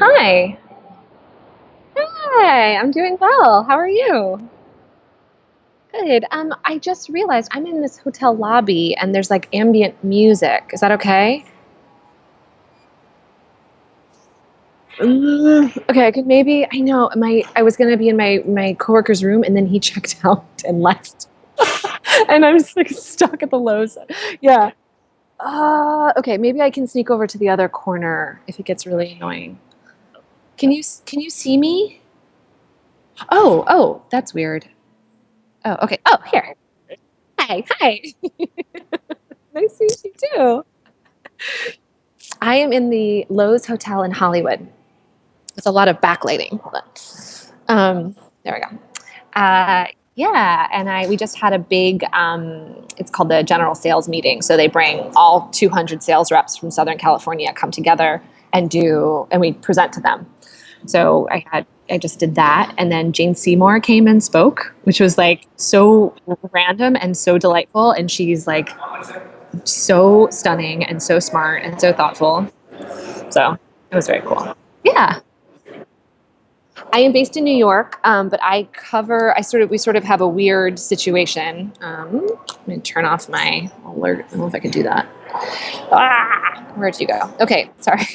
Hi. Hi, I'm doing well. How are you? Good. I just realized I'm in this hotel lobby and there's like ambient music. Is that okay? Okay, I could maybe I know I was gonna be in my coworker's room and then he checked out and left. And I'm just like stuck at the Lowe's. Yeah. Okay, maybe I can sneak over to the other corner if it gets really annoying. Can you see me? Oh, that's weird. Oh, okay. Oh, here. Hi, hi. Nice to meet you too. I am in the Lowe's Hotel in Hollywood. It's a lot of backlighting. Hold on. There we go. Uh, yeah, and I we just had a big. It's called the General Sales Meeting. So they bring all 200 sales reps from Southern California come together and we present to them. So I just did that, and then Jane Seymour came and spoke, which was like so random and so delightful, and she's like so stunning and so smart and so thoughtful. So it was very cool. Yeah, I am based in New York, but we sort of have a weird situation. Let me turn off my alert. I don't know if I can do that. Where'd you go? Okay, sorry.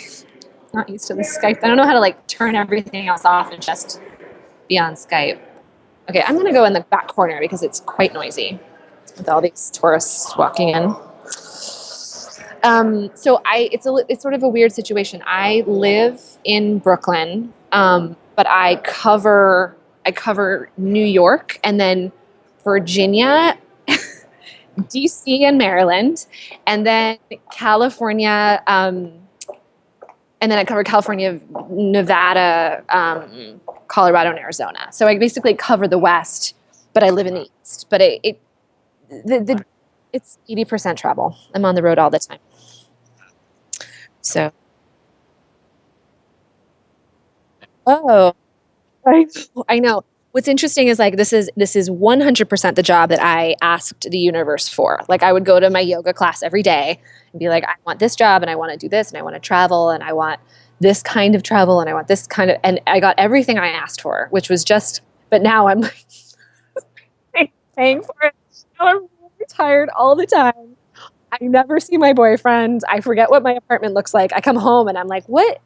Not used to the Skype. I don't know how to like turn everything else off and just be on Skype. Okay, I'm gonna go in the back corner because it's quite noisy with all these tourists walking in. It's sort of a weird situation. I live in Brooklyn, but I cover New York and then Virginia, DC and Maryland, and then California, and then I cover California, Nevada, Colorado, and Arizona. So I basically cover the West, but I live in the East. But it's 80% travel. I'm on the road all the time. So, oh, I know. What's interesting is like this is 100% the job that I asked the universe for. Like I would go to my yoga class every day and be like, I want this job and I want to do this and I want to travel and I want this kind of travel and I want this kind of and I got everything I asked for, which was just but now I'm like paying for it. Now I'm really tired all the time. I never see my boyfriend. I forget what my apartment looks like. I come home and I'm like, what?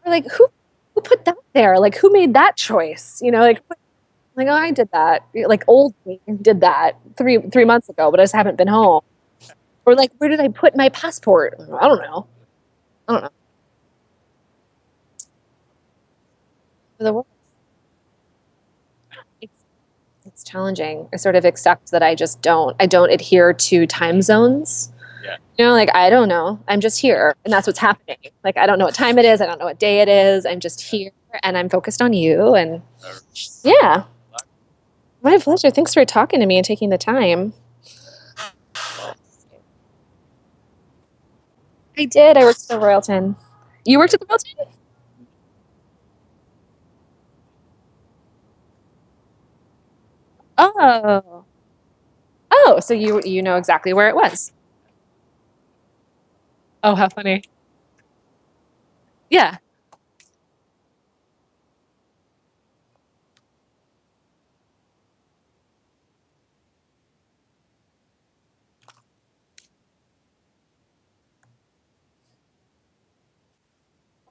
Like who put that there? Like who made that choice? Like oh, I did that. Like old me did that 3 months ago, but I just haven't been home. Or like where did I put my passport? I don't know. I don't know. For the world, it's it's challenging. I sort of accept that I don't adhere to time zones. Like I don't know. I'm just here and that's what's happening. Like I don't know what time it is. I don't know what day it is. I'm just here and I'm focused on you and yeah. My pleasure. Thanks for talking to me and taking the time. I did. I worked at the Royalton. You worked at the Royalton? Oh. Oh, so you know exactly where it was. Oh, how funny. Yeah.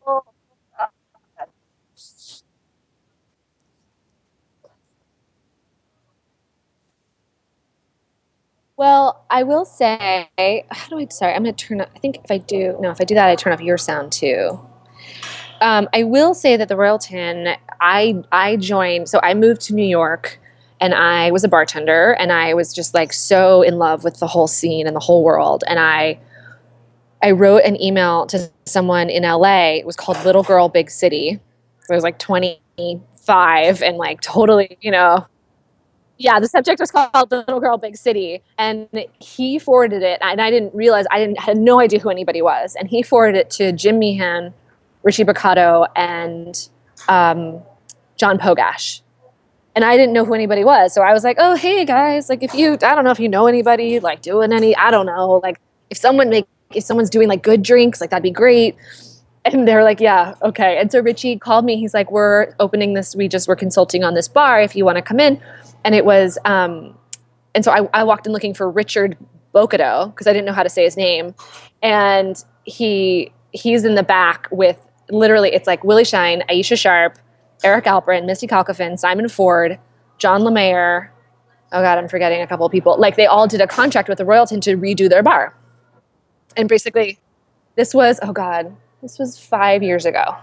Oh, God. Well, I will say, how do I, sorry, I'm going to turn up, I think if I do, no, if I do that, I turn off your sound too. I will say that the Royalton, I joined, so I moved to New York and I was a bartender and I was just like so in love with the whole scene and the whole world. And I wrote an email to someone in LA. It was called Little Girl Big City. So I was like 25 and like totally, yeah, the subject was called Little Girl Big City. And he forwarded it. And I didn't realize, had no idea who anybody was. And he forwarded it to Jim Meehan, Richie Baccato, and John Pogash. And I didn't know who anybody was. So I was like, oh, hey guys, like I don't know if you know anybody, like doing any, I don't know, like if someone makes if someone's doing like good drinks, like that'd be great. And they're like, yeah, okay. And so Richie called me. He's like, we're opening this. We're consulting on this bar if you want to come in. And it was, and so I walked in looking for Richard Bocado because I didn't know how to say his name. And he's in the back with literally, it's like Willie Shine, Aisha Sharp, Eric Alperin, Misty Kalkofen, Simon Ford, John LeMayer. Oh God, I'm forgetting a couple of people. Like they all did a contract with the Royalton to redo their bar. And basically this was 5 years ago.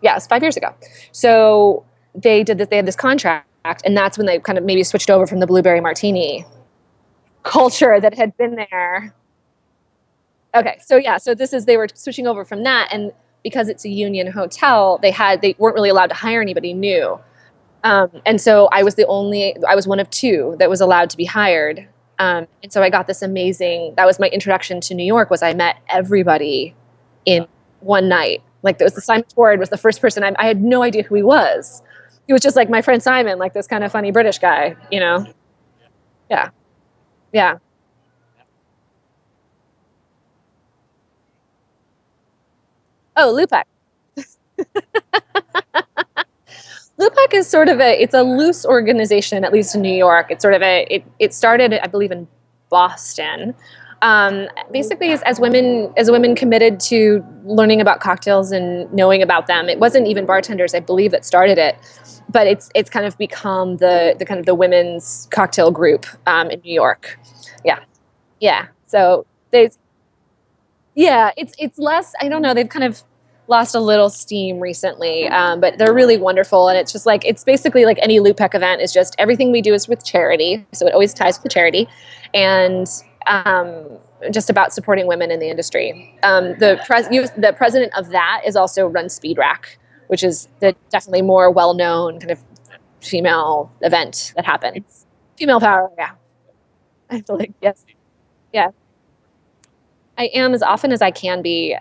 Yeah, it was 5 years ago. So they did this, they had this contract, and that's when they kind of maybe switched over from the blueberry martini culture that had been there. Okay, so yeah, so they were switching over from that, and because it's a union hotel, they weren't really allowed to hire anybody new. And so I was one of two that was allowed to be hired. And so I got this amazing, that was my introduction to New York, was I met everybody in one night. Like there was Simon Ford was the first person, I had no idea who he was. He was just like my friend Simon, like this kind of funny British guy, you know? Yeah. Yeah. Oh, Lupac. Lupac is sort of it's a loose organization, at least in New York. It's sort of it started, I believe, in Boston. Basically as women committed to learning about cocktails and knowing about them. It wasn't even bartenders, I believe, that started it, but it's kind of become the kind of the women's cocktail group in New York. Yeah. Yeah. So it's less, I don't know, they've kind of lost a little steam recently, but they're really wonderful. And it's just like, it's basically like any Lupac event is just everything we do is with charity. So it always ties with charity and just about supporting women in the industry. The president of that is also runs Speed Rack, which is the definitely more well-known kind of female event that happens. Female power, yeah. I feel like, yes. Yeah. I am as often as I can be.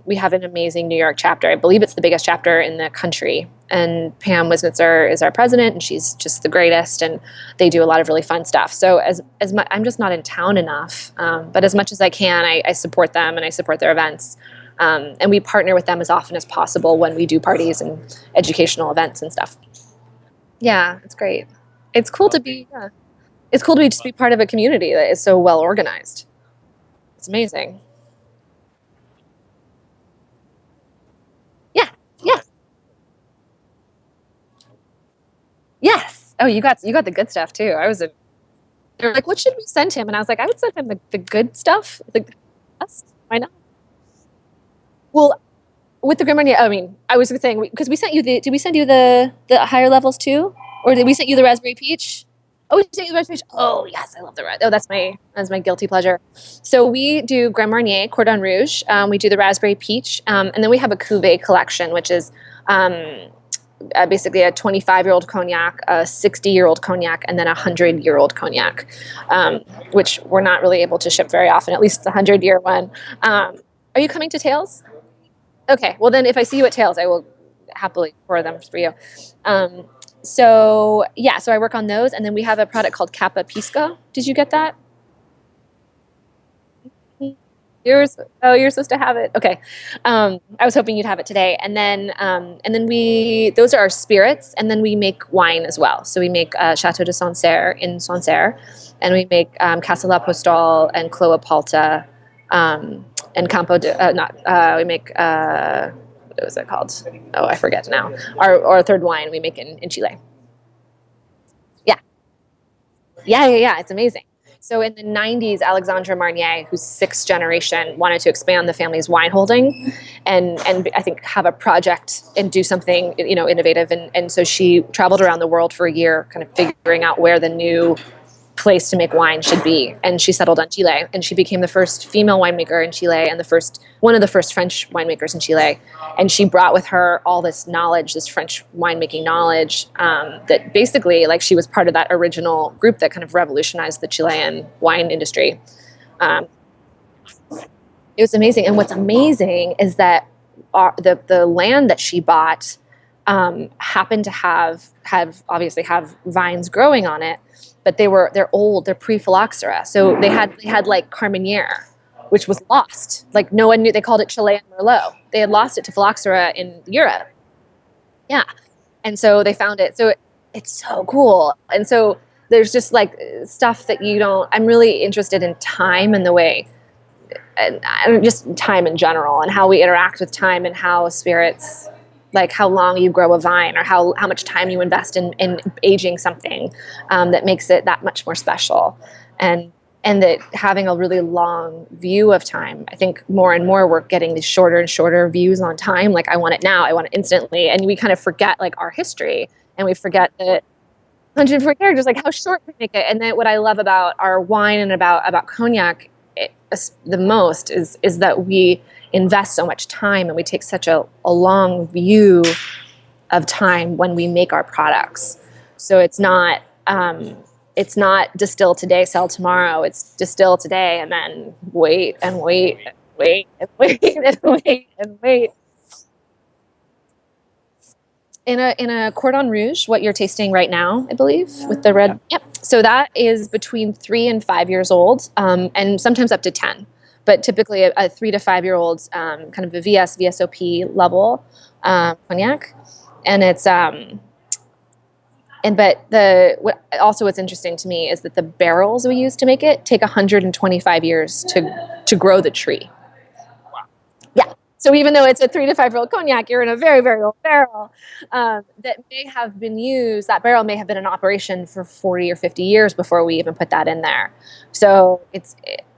We have an amazing New York chapter. I believe it's the biggest chapter in the country. And Pam Wisnitzer is our president, and she's just the greatest. And they do a lot of really fun stuff. So I'm just not in town enough. But as much as I can, I support them and I support their events. And we partner with them as often as possible when we do parties and educational events and stuff. Yeah, it's great. It's cool to be. Yeah. It's cool to just be part of a community that is so well organized. It's amazing. Yeah. Yes. Yes. Oh, you got the good stuff too. They're like, what should we send him? And I was like, I would send him the good stuff. The best. Why not? Well, with the Grand Marnier, I mean, I was saying, because we sent you did we send you the higher levels too? Or did we send you the raspberry peach? Oh, we sent you the raspberry peach. Oh, yes, I love the red. Oh, that's my guilty pleasure. So we do Grand Marnier, Cordon Rouge. We do the raspberry peach. And then we have a cuvee collection, which is basically a 25-year-old cognac, a 60-year-old cognac, and then a 100-year-old cognac, which we're not really able to ship very often, at least the 100-year one. Are you coming to Tales? Okay, well then if I see you at Tales, I will happily pour them for you. So I work on those, and then we have a product called Kappa Pisco. Did you get that? You're supposed to have it. Okay. I was hoping you'd have it today. And then those are our spirits, and then we make wine as well. So we make Chateau de Sancerre in Sancerre, and we make Casa La Postal and Cloa Palta, and Campo de, we make, what was it called? Oh, I forget now. Our third wine we make in Chile. Yeah. Yeah. It's amazing. So in the 90s, Alexandre Marnier, who's sixth generation, wanted to expand the family's wine holding and I think have a project and do something, innovative. And so she traveled around the world for a year, kind of figuring out where the new place to make wine should be. And she settled on Chile, and she became the first female winemaker in Chile and one of the first French winemakers in Chile. And she brought with her all this knowledge, this French winemaking knowledge, that basically, like, she was part of that original group that kind of revolutionized the Chilean wine industry. It was amazing. And what's amazing is that the land that she bought happened to have vines growing on it, but they're old, they're pre-phylloxera. So they had like Carmenere, which was lost. Like no one knew. They called it Chilean Merlot. They had lost it to phylloxera in Europe. Yeah. And so they found it. So it's so cool. And so there's just like stuff that I'm really interested in time and the way, and just time in general and how we interact with time and how spirits, like how long you grow a vine or how much time you invest in aging something that makes it that much more special. And that having a really long view of time, I think more and more we're getting these shorter and shorter views on time. Like I want it now, I want it instantly. And we kind of forget like our history, and we forget that 104 characters, like how short we make it. And then what I love about our wine and about cognac the most is that we invest so much time and we take such a long view of time when we make our products. So it's not distill today, sell tomorrow. It's distill today and then wait and wait and wait and wait and wait and wait. In a Cordon Rouge, what you're tasting right now, I believe, with the red. Yep. So that is between 3 and 5 years old, and sometimes up to 10. But typically a 3 to 5 year old, kind of a VSOP level cognac, and it's what's interesting to me is that the barrels we use to make it take 125 years to grow the tree. Wow. Yeah. So even though it's a 3 to 5 year old cognac, you're in a very, very old barrel that may have been used. That barrel may have been in operation for 40 or 50 years before we even put that in there. So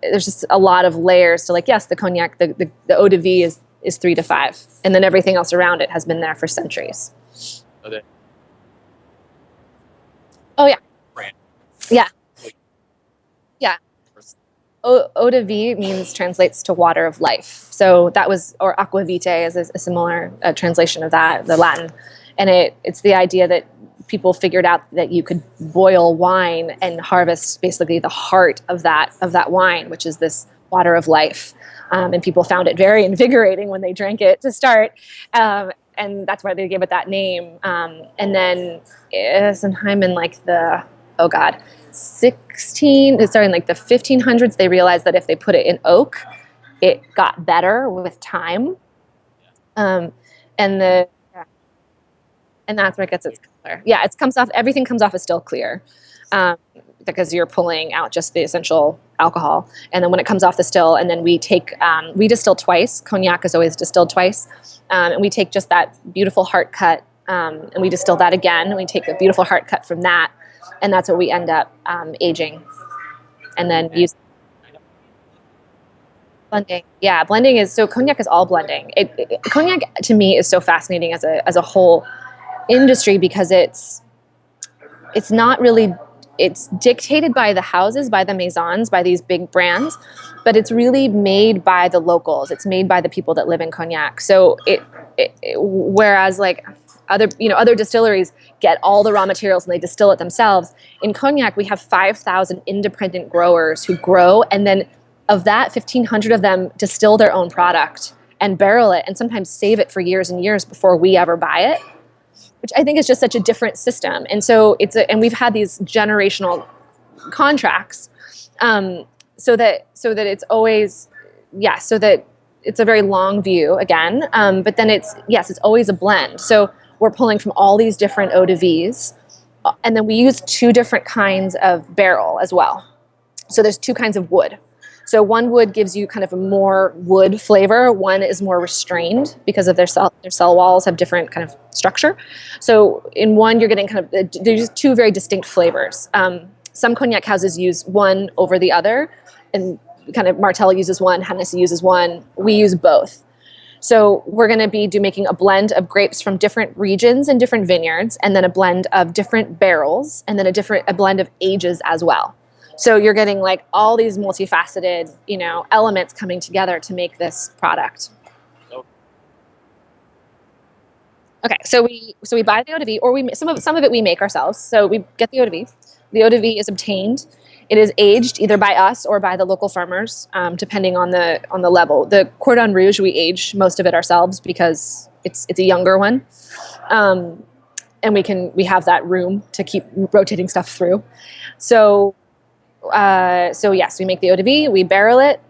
there's just a lot of layers to like, yes, the cognac, the eau de vie is 3 to 5, and then everything else around it has been there for centuries. Okay. Oh yeah. Brand. Yeah. Yeah. Eau de vie translates to water of life. So that was, or aquavitae is a similar translation of that, the Latin. And it's the idea that people figured out that you could boil wine and harvest basically the heart of that wine, which is this water of life. And people found it very invigorating when they drank it to start. And that's why they gave it that name. And then sometime in like the 1500s, they realized that if they put it in oak, it got better with time. And that's where it gets its color. Yeah, everything comes off as still clear. Because you're pulling out just the essential alcohol. And then when it comes off the still, and then we distill twice. Cognac is always distilled twice. And we take just that beautiful heart cut, and we distill that again, and we take a beautiful heart cut from that, and that's what we end up aging. And then use blending. Yeah, blending is, so cognac is all blending. Cognac to me is so fascinating as a whole industry, because it's not really, it's dictated by the houses, by the maisons, by these big brands, but it's really made by the locals. It's made by the people that live in cognac. So whereas like other distilleries get all the raw materials and they distill it themselves. In cognac, we have 5,000 independent growers who grow, and then of that, 1,500 of them distill their own product and barrel it, and sometimes save it for years and years before we ever buy it, which I think is just such a different system. And so and we've had these generational contracts, so that it's always, so that it's a very long view again. But then it's always a blend. So we're pulling from all these different eau de vies, and then we use 2 different kinds of barrel as well. So there's 2 kinds of wood. So one wood gives you kind of a more wood flavor. One is more restrained because of their cell walls have different kind of structure. So in one, you're getting kind of, there's 2 very distinct flavors. Some cognac houses use one over the other, and kind of Martell uses one, Hennessy uses one. We use both. So we're going to be making a blend of grapes from different regions and different vineyards, and then a blend of different barrels, and then a blend of ages as well. So you're getting like all these multifaceted, elements coming together to make this product. Okay, so we buy the eau de vie, or some of it we make ourselves. So we get the eau de vie. The eau de vie is obtained. It is aged either by us or by the local farmers, depending on the level. The Cordon Rouge, we age most of it ourselves because it's a younger one, and we have that room to keep rotating stuff through. So yes, we make the eau de vie, we barrel it,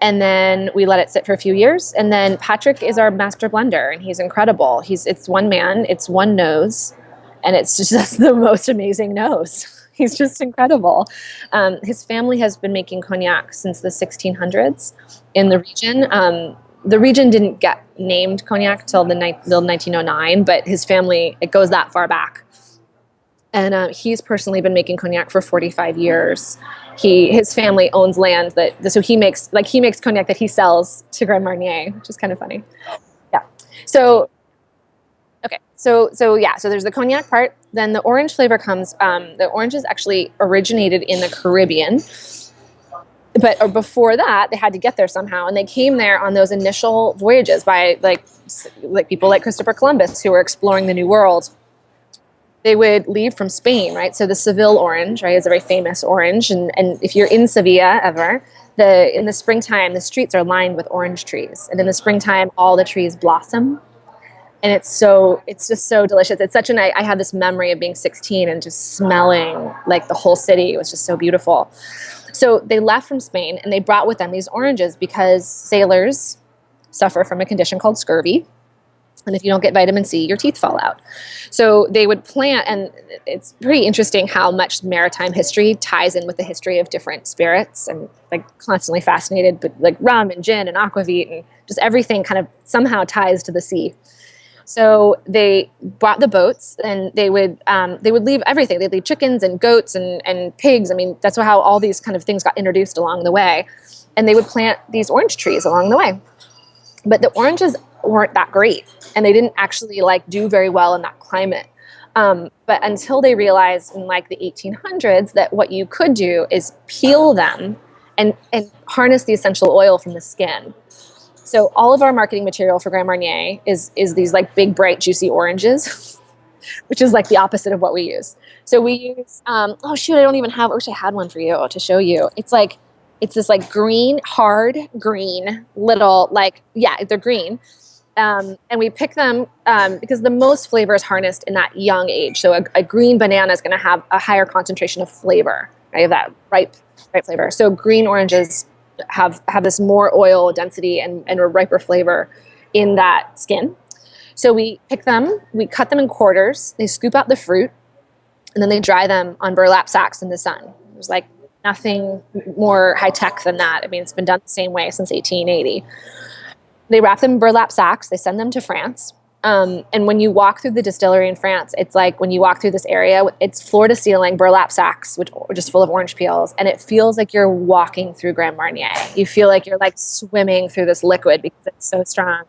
And then we let it sit for a few years. And then Patrick is our master blender, and he's incredible. It's one man, it's one nose, and it's just the most amazing nose. He's just incredible. His family has been making cognac since the 1600s in the region. The region didn't get named cognac till 1909, but his family, it goes that far back. And he's personally been making cognac for 45 years. His family owns land so he makes cognac that he sells to Grand Marnier, which is kind of funny. Yeah. So there's the cognac part. Then the orange flavor comes. The oranges actually originated in the Caribbean, but before that, they had to get there somehow, and they came there on those initial voyages by like people like Christopher Columbus, who were exploring the New World. They would leave from Spain, right? So the Seville orange, right, is a very famous orange. And if you're in Sevilla ever, in the springtime, the streets are lined with orange trees. And in the springtime, all the trees blossom. And it's just so delicious. It's I had this memory of being 16 and just smelling like the whole city. It was just so beautiful. So they left from Spain, and they brought with them these oranges because sailors suffer from a condition called scurvy. And if you don't get vitamin C, your teeth fall out. So they would plant, and it's pretty interesting how much maritime history ties in with the history of different spirits. And like constantly fascinated, but like rum and gin and aquavit and just everything kind of somehow ties to the sea. So they bought the boats, and they would leave everything. They'd leave chickens and goats and pigs. I mean, that's how all these kind of things got introduced along the way. And they would plant these orange trees along the way. But the oranges weren't that great, and they didn't actually do very well in that climate. But until they realized in the 1800s that what you could do is peel them and harness the essential oil from the skin. So all of our marketing material for Grand Marnier is these big, bright, juicy oranges, which is the opposite of what we use. So we use, I wish I had one for you to show you. It's this green, hard green little, they're green. And we pick them because the most flavor is harnessed in that young age. So a green banana is going to have a higher concentration of flavor, right? Of that ripe flavor. So green oranges have this more oil density and a riper flavor in that skin. So we pick them, we cut them in quarters, they scoop out the fruit, and then they dry them on burlap sacks in the sun. There's nothing more high tech than that. I mean, it's been done the same way since 1880. They wrap them in burlap sacks. They send them to France. And when you walk through the distillery in France, it's when you walk through this area, it's floor to ceiling burlap sacks, which are just full of orange peels. And it feels like you're walking through Grand Marnier. You feel like you're swimming through this liquid because it's so strong.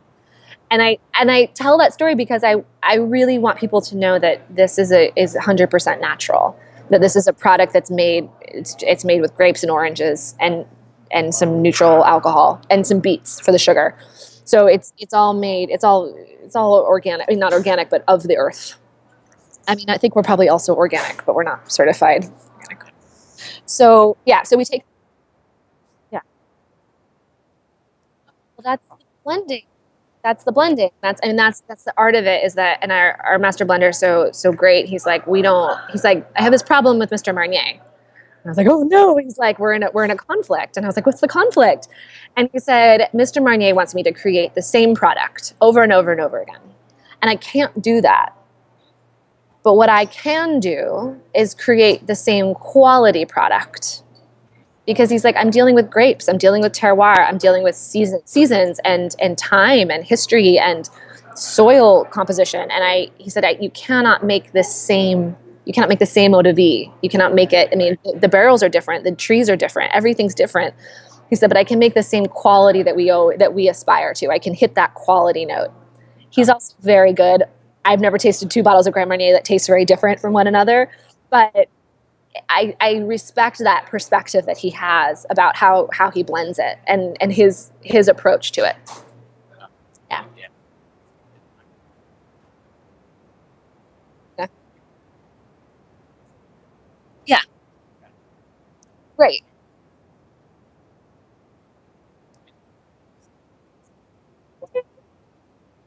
And I tell that story because I really want people to know that this is 100% natural. That this is a product that's made. It's made with grapes and oranges and some neutral alcohol and some beets for the sugar. So it's all made. It's all organic. I mean, not organic, but of the earth. I mean, I think we're probably also organic, but we're not certified organic. So yeah. So we take. Yeah. Well, that's the blending. That's the blending. That's the art of it. Is that, and our master blender so great. He's like, I have this problem with Mr. Marnier. And I was like, oh no. He's like, we're in a conflict. And I was like, what's the conflict? And he said, Mr. Marnier wants me to create the same product over and over and over again. And I can't do that. But what I can do is create the same quality product. Because he's like, I'm dealing with grapes, I'm dealing with terroir, I'm dealing with seasons and time and history and soil composition. And he said, you cannot make the same eau de vie. You cannot make it. I mean, the barrels are different, the trees are different, everything's different. He said, but I can make the same quality that we aspire to. I can hit that quality note. He's also very good. I've never tasted 2 bottles of Grand Marnier that taste very different from one another, but I respect that perspective that he has about how he blends it and his approach to it. Yeah. Yeah. Yeah. Great.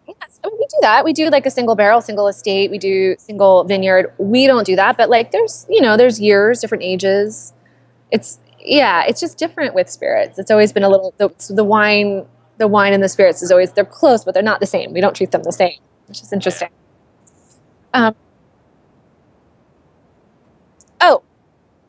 Yes, I mean, we do that. We do a single barrel, single estate. We do single vineyard. We don't do that, but there's years, different ages. Yeah, it's just different with spirits. It's always been a little the wine, and the spirits is always they're close, but they're not the same. We don't treat them the same, which is interesting. Um, oh,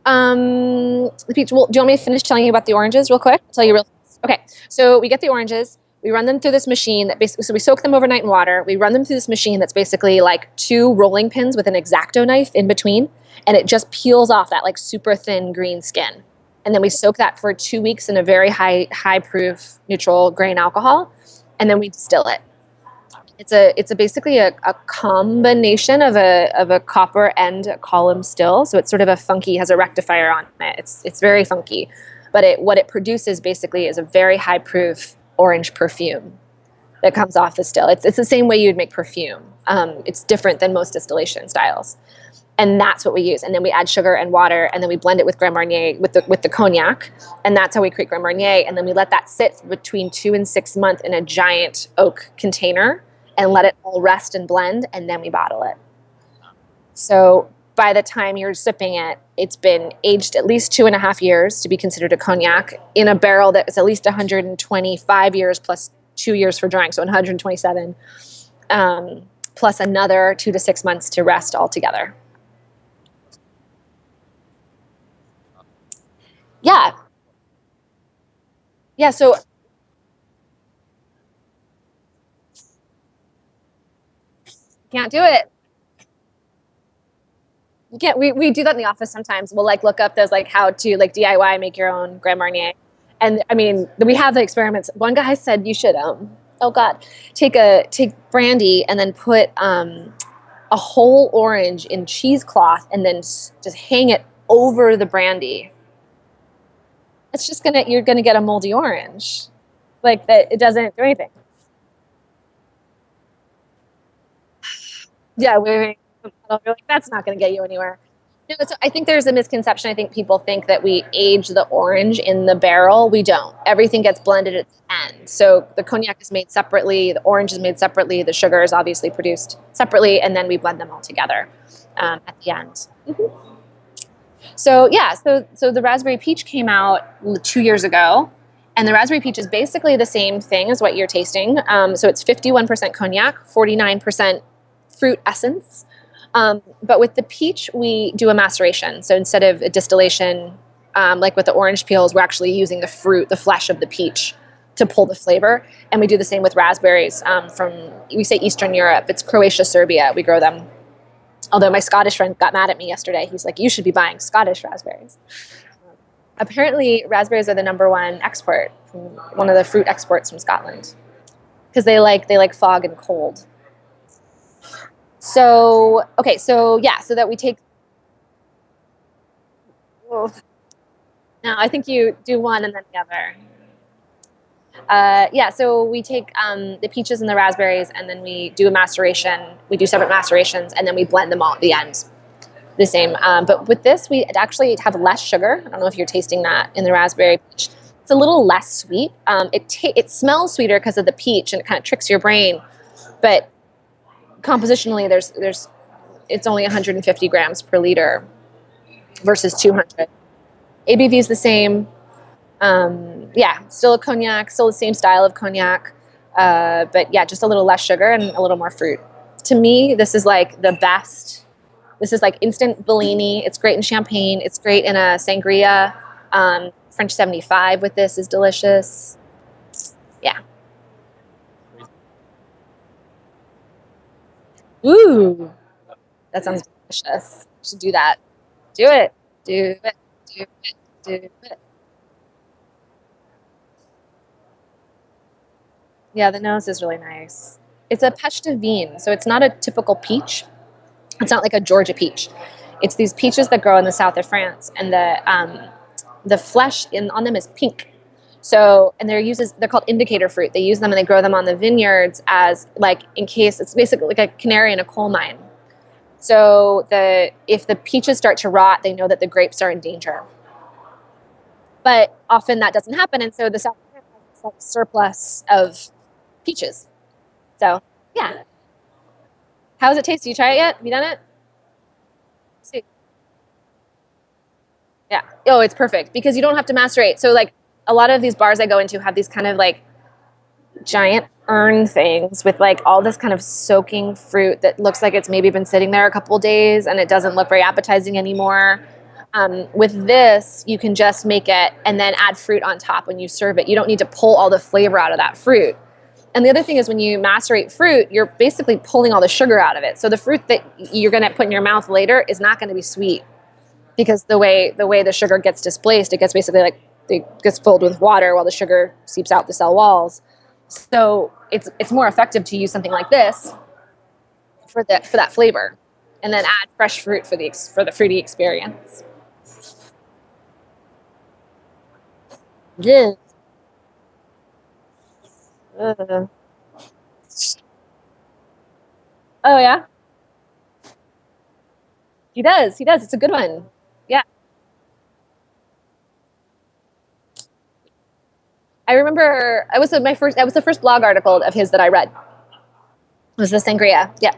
the peach. Well, do you want me to finish telling you about the oranges real quick? I'll tell you real fast. Okay, so we get the oranges. We run them through this machine that basically, so we soak them overnight in water. We run them through this machine that's basically like 2 rolling pins with an X-Acto knife in between, and it just peels off that like super thin green skin. And then we soak that for 2 weeks in a very high proof neutral grain alcohol, and then we distill it. It's basically a combination of a copper and a column still. So it's sort of a funky, has a rectifier on it. It's very funky, but what it produces basically is a very high proof orange perfume that comes off the still. It's the same way you'd make perfume. It's different than most distillation styles, and that's what we use. And then we add sugar and water, and then we blend it with Grand Marnier with the cognac, and that's how we create Grand Marnier. And then we let that sit between 2 and 6 months in a giant oak container and let it all rest and blend, and then we bottle it. So by the time you're sipping it, it's been aged at least 2.5 years to be considered a cognac in a barrel that is at least 125 years plus 2 years for drying, so 127, plus another 2 to 6 months to rest altogether. Yeah. Yeah, so can't do it. You can't. We do that in the office sometimes. We'll like look up those like how to like DIY make your own Grand Marnier, and I mean we have the experiments. One guy said you should oh god, take brandy and then put a whole orange in cheesecloth and then just hang it over the brandy. It's just you're gonna get a moldy orange, like that. It doesn't do anything. Yeah, we're like, that's not going to get you anywhere. No, so I think there's a misconception. I think people think that we age the orange in the barrel. We don't. Everything gets blended at the end. So the cognac is made separately, the orange is made separately, the sugar is obviously produced separately, and then we blend them all together at the end. Mm-hmm. So yeah, so the raspberry peach came out 2 years ago. And the raspberry peach is basically the same thing as what you're tasting. So it's 51% cognac, 49% fruit essence. But with the peach, we do a maceration. So instead of a distillation, like with the orange peels, we're actually using the fruit, the flesh of the peach to pull the flavor. And we do the same with raspberries from, we say Eastern Europe. It's Croatia, Serbia. We grow them. Although my Scottish friend got mad at me yesterday. He's like, you should be buying Scottish raspberries. Apparently, raspberries are the #1 export, one of the fruit exports from Scotland, because they like fog and cold. So okay, so yeah, so that we take. Oh, no, I think you do one and then the other. Yeah, so we take the peaches and the raspberries, and then we do a maceration. We do separate macerations, and then we blend them all at the end. The same. But with this, we actually have less sugar. I don't know if you're tasting that in the raspberry peach. It's a little less sweet. It smells sweeter because of the peach, and it kind of tricks your brain. But compositionally, it's only 150 grams per liter versus 200. ABV is the same. Yeah, still a cognac, still the same style of cognac. But yeah, just a little less sugar and a little more fruit. To me, this is like the best. This is like instant Bellini. It's great in champagne. It's great in a sangria. French 75 with this is delicious. Yeah. Ooh, that sounds delicious. You should do that. Do it. Do it. Do it. Do it. Yeah, the nose is really nice. It's a pêche de vigne, so it's not a typical peach. It's not like a Georgia peach. It's these peaches that grow in the south of France, and the flesh on them is pink. So, and they're called indicator fruit. They use them and they grow them on the vineyards as like in case it's basically like a canary in a coal mine. So if the peaches start to rot, they know that the grapes are in danger. But often that doesn't happen, and so the south of France has this like surplus of peaches. So yeah. How does it taste? Did you try it yet? Have you done it? See. Yeah. Oh, it's perfect because you don't have to macerate. So like a lot of these bars I go into have these kind of like giant urn things with like all this kind of soaking fruit that looks like it's maybe been sitting there a couple of days and it doesn't look very appetizing anymore. With this, you can just make it and then add fruit on top when you serve it. You don't need to pull all the flavor out of that fruit. And the other thing is when you macerate fruit, you're basically pulling all the sugar out of it. So the fruit that you're going to put in your mouth later is not going to be sweet because the way the sugar gets displaced, it gets basically like it gets filled with water while the sugar seeps out the cell walls. So it's more effective to use something like this for that flavor, and then add fresh fruit for the fruity experience. Yeah. Uh, oh yeah, he does. He does. It's a good one. Yeah, I remember. That was the first blog article of his that I read. Was the sangria? Yeah.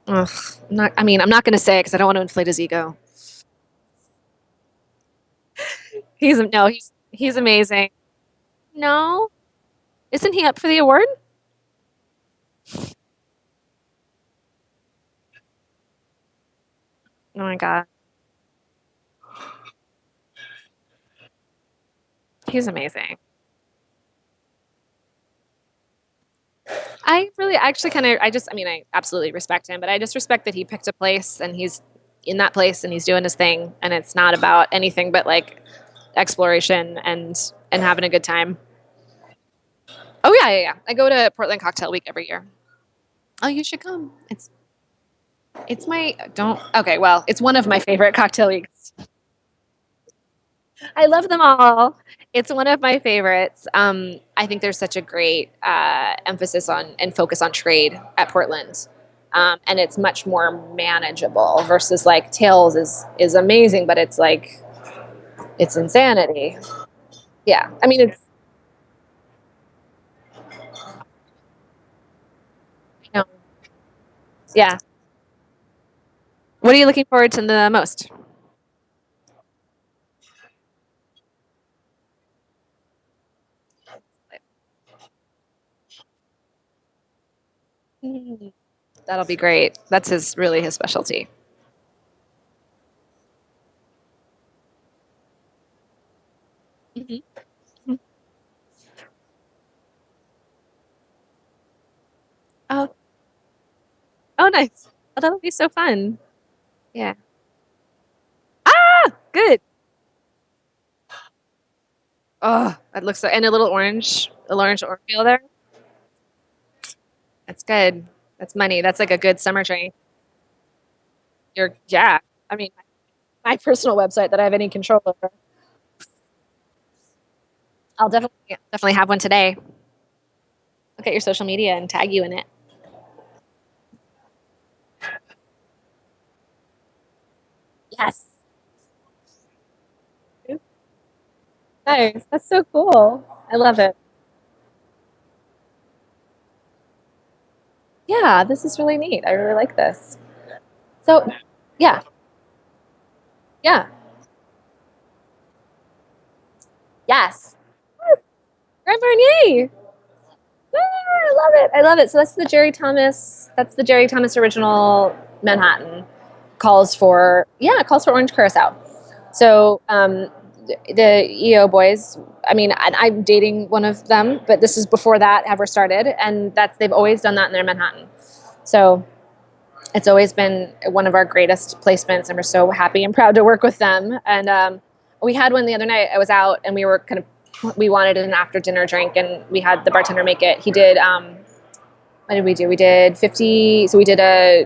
Ugh, I'm not going to say it because I don't want to inflate his ego. He's amazing. No, isn't he up for the award? Oh my god, he's amazing. I really actually kind of I absolutely respect him, but I just respect that he picked a place and he's in that place and he's doing his thing and it's not about anything but like exploration and having a good time. Oh yeah, yeah, yeah. I go to Portland Cocktail Week every year. Oh, you should come. It's my don't okay, well, it's one of my favorite cocktail weeks. I love them all. It's one of my favorites. I think there's such a great emphasis on and focus on trade at Portland, and it's much more manageable versus like Tails is amazing, but it's like it's insanity. Yeah, I mean it's you know, yeah. What are you looking forward to the most? Mm, that'll be great. That's his specialty. Mhm. Oh, oh, nice. Oh, that'll be so fun. Yeah. Ah, good. Oh, that looks so, and a orange peel there. That's good. That's money. That's like a good summer drink. Yeah. I mean, my personal website that I have any control over. I'll definitely have one today. Look at your social media and tag you in it. Yes. Nice. That's so cool. I love it. Yeah, this is really neat. I really like this. So, yeah, yeah, yes. Grand Marnier. Ah, I love it. I love it. So That's the Jerry Thomas original Manhattan. Calls for orange curacao. So the EO boys. I mean, I'm dating one of them, but this is before that ever started, and they've always done that in their Manhattan. So it's always been one of our greatest placements, and we're so happy and proud to work with them. And we had one the other night. I was out, and we wanted an after dinner drink, and we had the bartender make it. He did. What did we do? We did 50. So we did a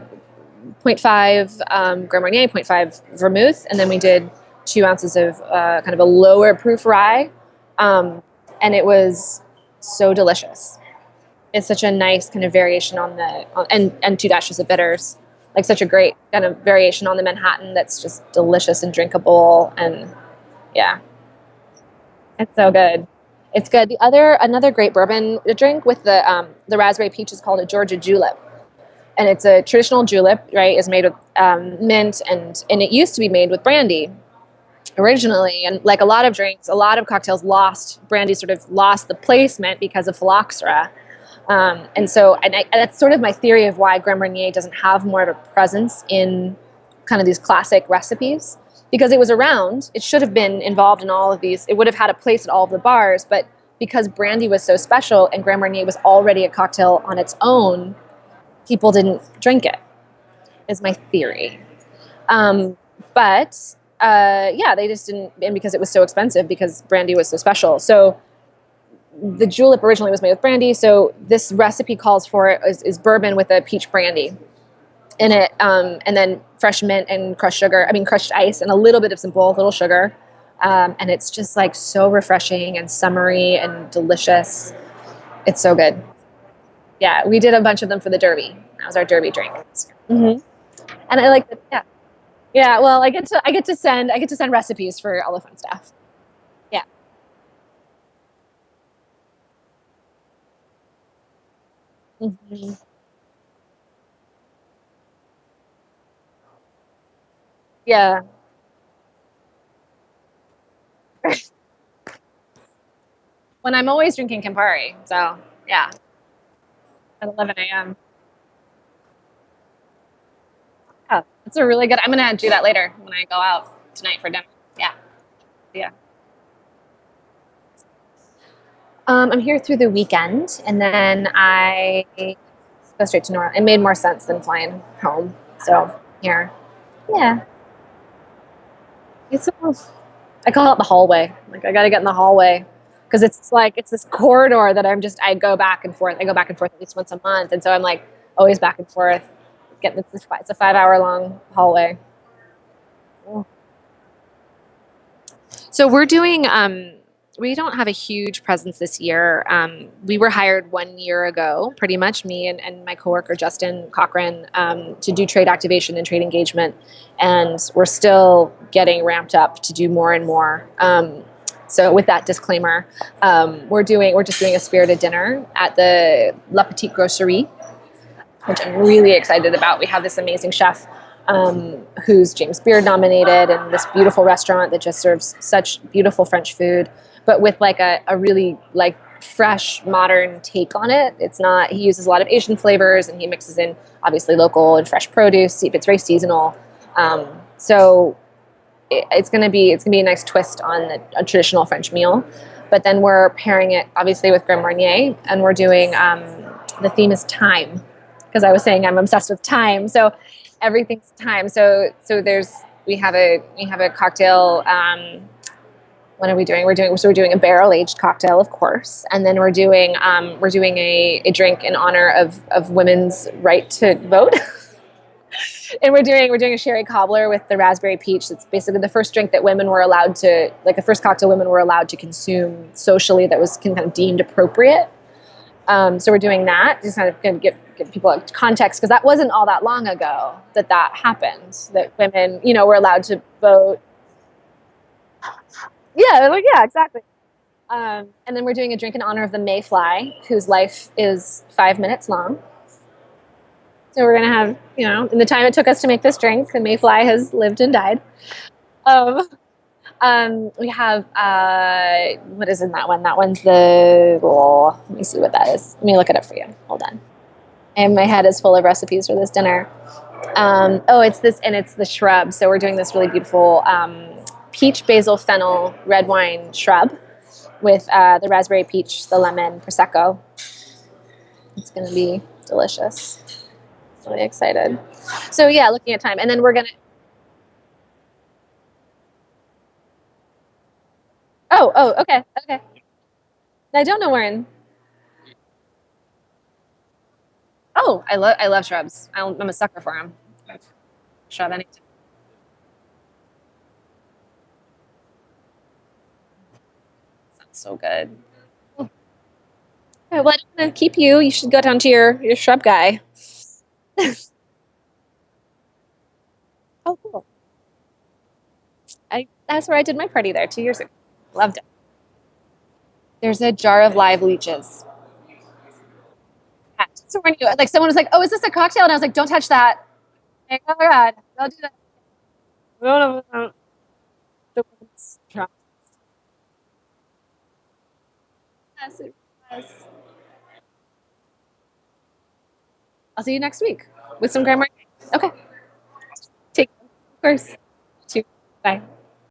point 0.5 Grand Marnier, point 0.5 vermouth, and then we did 2 ounces of kind of a lower proof rye, and it was so delicious. It's such a nice kind of variation and 2 dashes of bitters, like such a great kind of variation on the Manhattan that's just delicious and drinkable, and yeah, it's so good. It's good. Another great bourbon drink with the raspberry peach is called a Georgia julep, and it's a traditional julep, right? Is made with mint, and it used to be made with brandy originally. And like a lot of drinks, a lot of cocktails brandy sort of lost the placement because of phylloxera. And that's sort of my theory of why Grand Marnier doesn't have more of a presence in kind of these classic recipes, because it was around. It should have been involved in all of these. It would have had a place at all of the bars, but because brandy was so special and Grand Marnier was already a cocktail on its own, people didn't drink it, is my theory. But they just didn't, and because it was so expensive, because brandy was so special. So the julep originally was made with brandy. So this recipe calls for it is bourbon with a peach brandy in it, and then fresh mint and crushed ice, and a little bit of simple little sugar. And it's just like so refreshing and summery and delicious. It's so good. Yeah, we did a bunch of them for the Derby. That was our Derby drink. Mm-hmm. And I like that. Yeah. Yeah, well, I get to send recipes for all the fun stuff. Yeah. Hmm. Yeah. When I'm always drinking Campari. So, yeah, at 11 a.m. Yeah, it's a really good. I'm gonna do that later when I go out tonight for dinner. Yeah, yeah. I'm here through the weekend, and then I go straight to Nora. It made more sense than flying home. So here, yeah. It's I call it the hallway. Like I got to get in the hallway because it's like it's this corridor that I go back and forth. I go back and forth at least once a month, and so I'm like always back and forth. It's a 5 hour long hallway. So we're doing, we don't have a huge presence this year. We were hired 1 year ago, pretty much me and my coworker, Justin Cochran, to do trade activation and trade engagement. And we're still getting ramped up to do more and more. So with that disclaimer, we're just doing a spirited dinner at the La Petite Grocerie, which I'm really excited about. We have this amazing chef who's James Beard nominated, and this beautiful restaurant that just serves such beautiful French food, but with like a really like fresh, modern take on it. It's not, he uses a lot of Asian flavors, and he mixes in obviously local and fresh produce. It's very seasonal. So it's going to be a nice twist on a traditional French meal. But then we're pairing it obviously with Grand Marnier, and we're doing, the theme is time, because I was saying I'm obsessed with time. So everything's time. So we have a cocktail. What are we doing? We're doing a barrel aged cocktail, of course, and then we're doing a drink in honor of women's right to vote. And we're doing a sherry cobbler with the raspberry peach. It's basically the first drink that women were allowed to, like the first cocktail women were allowed to consume socially that was kind of deemed appropriate. So we're doing that, just kind of going to give people context, because that wasn't all that long ago that happened, that women, were allowed to vote. Yeah, exactly. And then we're doing a drink in honor of the mayfly, whose life is 5 minutes long. So we're going to have, in the time it took us to make this drink, the mayfly has lived and died. We have, what is in that one? That one's let me see what that is. Let me look it up for you. Hold on. And my head is full of recipes for this dinner. It's the shrub. So we're doing this really beautiful peach, basil, fennel, red wine shrub with the raspberry peach, the lemon, prosecco. It's going to be delicious. Really excited. So yeah, looking at time, and then we're gonna. Okay. I don't know where in. Oh, I love shrubs. I'm a sucker for them. Shrub anything. Sounds so good. Okay, well, I don't want to keep you. You should go down to your shrub guy. Oh, cool. That's where I did my party there 2 years ago. Loved it. There's a jar of live leeches. Yeah, just to warn you, like someone was like, "Oh, is this a cocktail?" And I was like, "Don't touch that." Like, oh my God, I'll do that. No, no, no. The women's travel. Yes, it was. I'll see you next week with some Grand Marnier. Okay. Take care. Of course. Bye.